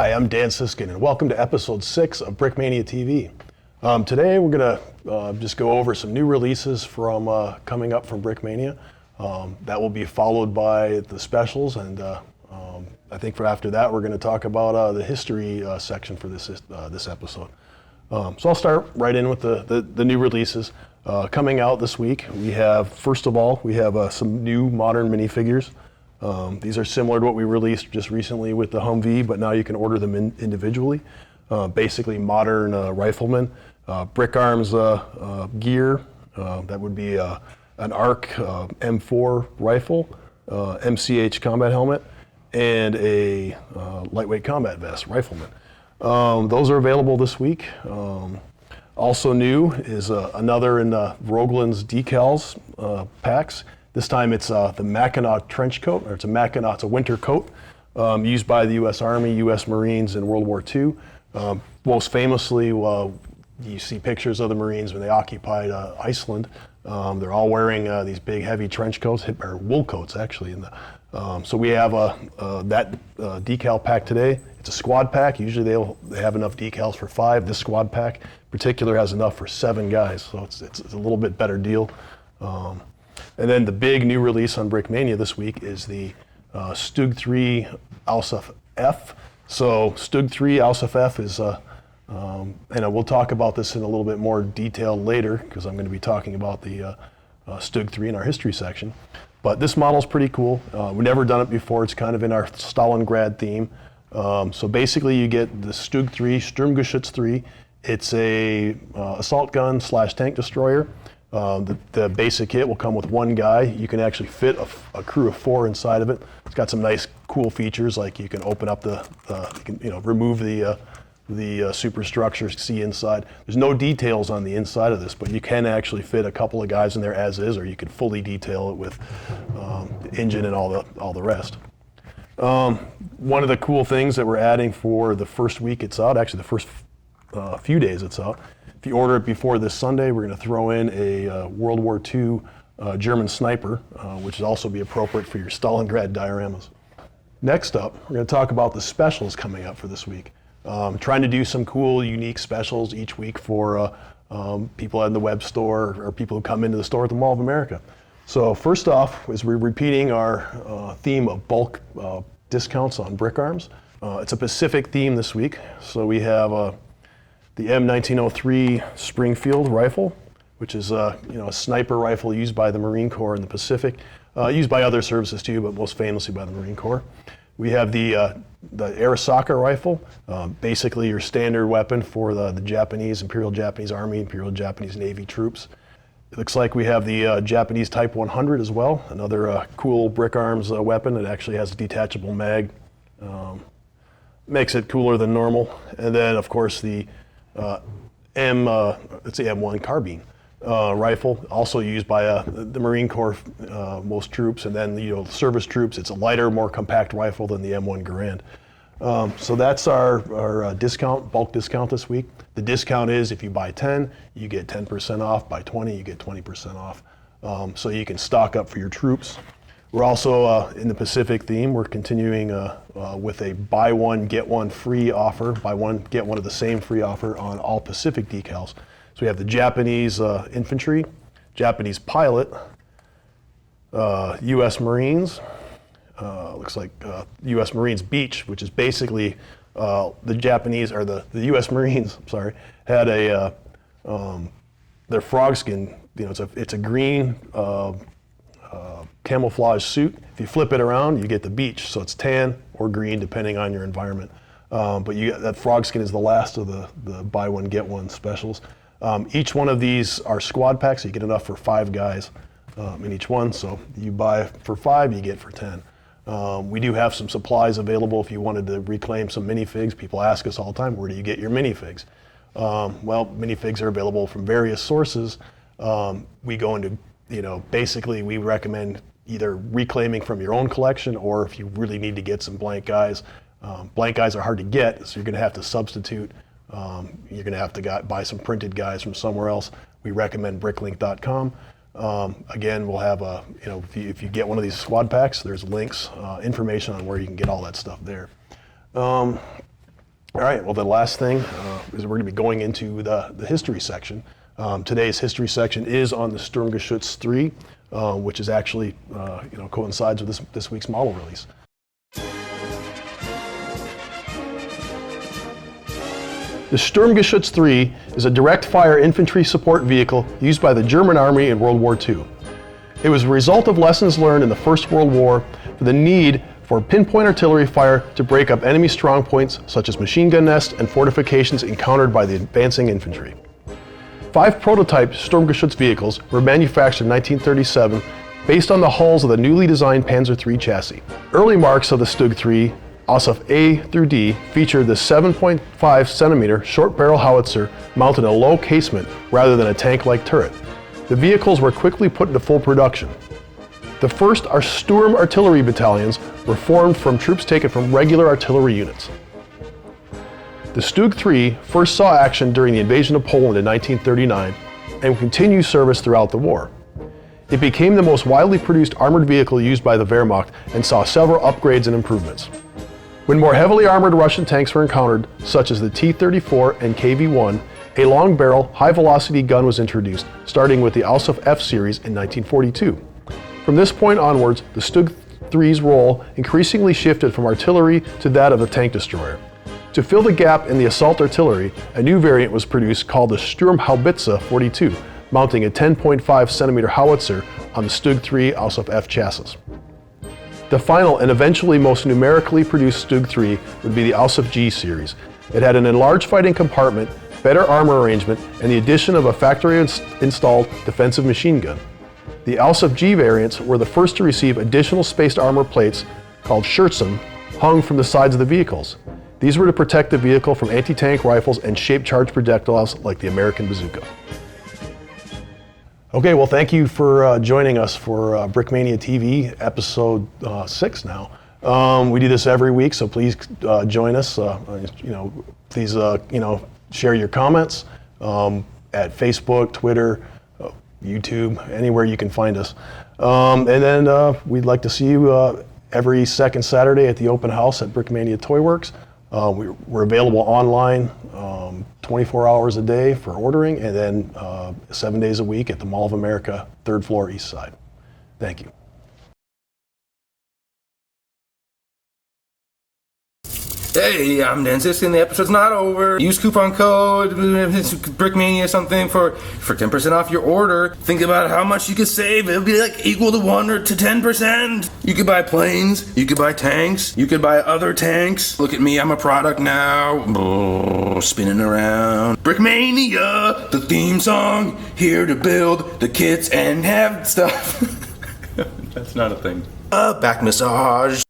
Hi, I'm Dan Siskin, and welcome to episode 6 of Brickmania TV. Today we're going to just go over some new releases from coming up from Brickmania. That will be followed by the specials, and I think for after that we're going to talk about the history section for this episode. So I'll start right in with the new releases coming out this week. We have, first of all, some new modern minifigures. These are similar to what we released just recently with the Humvee, but now you can order them individually. Basically modern Rifleman, brick arms gear, that would be an ARC M4 rifle, MCH combat helmet, and a lightweight combat vest, Rifleman. Those are available this week. Also new is another in Roeglen's decals packs. This time it's the Mackinac trench coat, or it's a winter coat used by the U.S. Army, U.S. Marines in World War II. Most famously, you see pictures of the Marines when they occupied Iceland. They're all wearing these big heavy trench coats, or wool coats actually. So we have that decal pack today. It's a squad pack. Usually they have enough decals for 5. This squad pack in particular has enough for 7 guys, so it's a little bit better deal. And then the big new release on Brickmania this week is the StuG III Ausf F. So StuG III Ausf F is, and we'll talk about this in a little bit more detail later because I'm going to be talking about the StuG III in our history section. But this model is pretty cool. We've never done it before. It's kind of in our Stalingrad theme. So basically you get the StuG III, Sturmgeschütz III. It's a assault gun / tank destroyer. The basic kit will come with 1 guy. You can actually fit a crew of 4 inside of it. It's got some nice, cool features like you can open up remove the superstructure, see inside. There's no details on the inside of this, but you can actually fit a couple of guys in there as is, or you could fully detail it with the engine and all the rest. One of the cool things that we're adding for the first week it's out, actually the first few days it's out. If you order it before this Sunday, we're going to throw in a World War II German sniper, which will also be appropriate for your Stalingrad dioramas. Next up, we're going to talk about the specials coming up for this week. Trying to do some cool, unique specials each week for people in the web store or people who come into the store at the Mall of America. So first off is we're repeating our theme of bulk discounts on brick arms. It's a Pacific theme this week, so we have the M1903 Springfield rifle, which is a sniper rifle used by the Marine Corps in the Pacific, used by other services too, but most famously by the Marine Corps. We have the Arisaka rifle, basically your standard weapon for the Japanese, Imperial Japanese Army, Imperial Japanese Navy troops. It looks like we have the Japanese Type 100 as well, another cool brick arms weapon. It actually has a detachable mag, makes it cooler than normal. And then of course the M1 carbine rifle, also used by the Marine Corps, most troops, and then service troops. It's a lighter, more compact rifle than the M1 Garand. So that's our discount, bulk discount this week. The discount is if you buy 10, you get 10% off. Buy 20, you get 20% off. So you can stock up for your troops. We're also in the Pacific theme. We're continuing with a buy one, get one free offer. Buy one, get one of the same free offer on all Pacific decals. So we have the Japanese infantry, Japanese pilot, U.S. Marines, looks like U.S. Marines Beach, which is basically the Japanese, or the U.S. Marines, had their frog skin, it's a green camouflage suit. If you flip it around, you get the beach, so it's tan or green depending on your environment. But that frog skin is the last of the buy one get one specials. Each one of these are squad packs, so you get enough for 5 guys in each one. So you buy for 5, you get for 10. We do have some supplies available if you wanted to reclaim some minifigs. People ask us all the time, where do you get your minifigs? Well, minifigs are available from various sources. We go into, basically we recommend either reclaiming from your own collection, or if you really need to get some blank guys. Blank guys are hard to get, so you're going to have to substitute. You're going to have to buy some printed guys from somewhere else. We recommend bricklink.com. Again, we'll have if you get one of these squad packs, there's links, information on where you can get all that stuff there. All right, well, the last thing is we're going to be going into the history section. Today's history section is on the StuG III, which is actually, coincides with this week's model release. The StuG III is a direct-fire infantry support vehicle used by the German Army in World War II. It was a result of lessons learned in the First World War for the need for pinpoint artillery fire to break up enemy strongpoints such as machine gun nests and fortifications encountered by the advancing infantry. 5 prototype StuG vehicles were manufactured in 1937 based on the hulls of the newly designed Panzer III chassis. Early marks of the StuG III, ASSAF A through D, featured the 7.5 centimeter short barrel howitzer mounted in a low casement rather than a tank-like turret. The vehicles were quickly put into full production. The first Sturm artillery battalions were formed from troops taken from regular artillery units. The StuG III first saw action during the invasion of Poland in 1939 and continued service throughout the war. It became the most widely produced armored vehicle used by the Wehrmacht and saw several upgrades and improvements. When more heavily armored Russian tanks were encountered, such as the T-34 and KV-1, a long-barrel, high-velocity gun was introduced, starting with the ASSAF F series in 1942. From this point onwards, the StuG III's role increasingly shifted from artillery to that of a tank destroyer. To fill the gap in the assault artillery, a new variant was produced called the Sturmhaubitze 42, mounting a 10.5 centimeter howitzer on the StuG III ASSAF F chassis. The final and eventually most numerically produced StuG III would be the ASSAF G series. It had an enlarged fighting compartment, better armor arrangement, and the addition of a factory-installed defensive machine gun. The ASSAF G variants were the first to receive additional spaced armor plates called Schürzen hung from the sides of the vehicles. These were to protect the vehicle from anti-tank rifles and shaped charged projectiles like the American bazooka. Okay, well, thank you for joining us for Brickmania TV, episode 6 now. We do this every week, so please join us. Please share your comments at Facebook, Twitter, YouTube, anywhere you can find us. And then we'd like to see you every second Saturday at the open house at Brickmania Toy Works. We're available online 24 hours a day for ordering, and then 7 days a week at the Mall of America, 3rd floor, East Side. Thank you. Hey, I'm Dan Sisk, and the episode's not over. Use coupon code Brickmania something for 10% off your order. Think about how much you could save. It'll be like equal to 1 or to 10%. You could buy planes, you could buy tanks, you could buy other tanks. Look at me, I'm a product now. Spinning around. Brickmania, the theme song, here to build the kits and have stuff. That's not a thing. Back massage.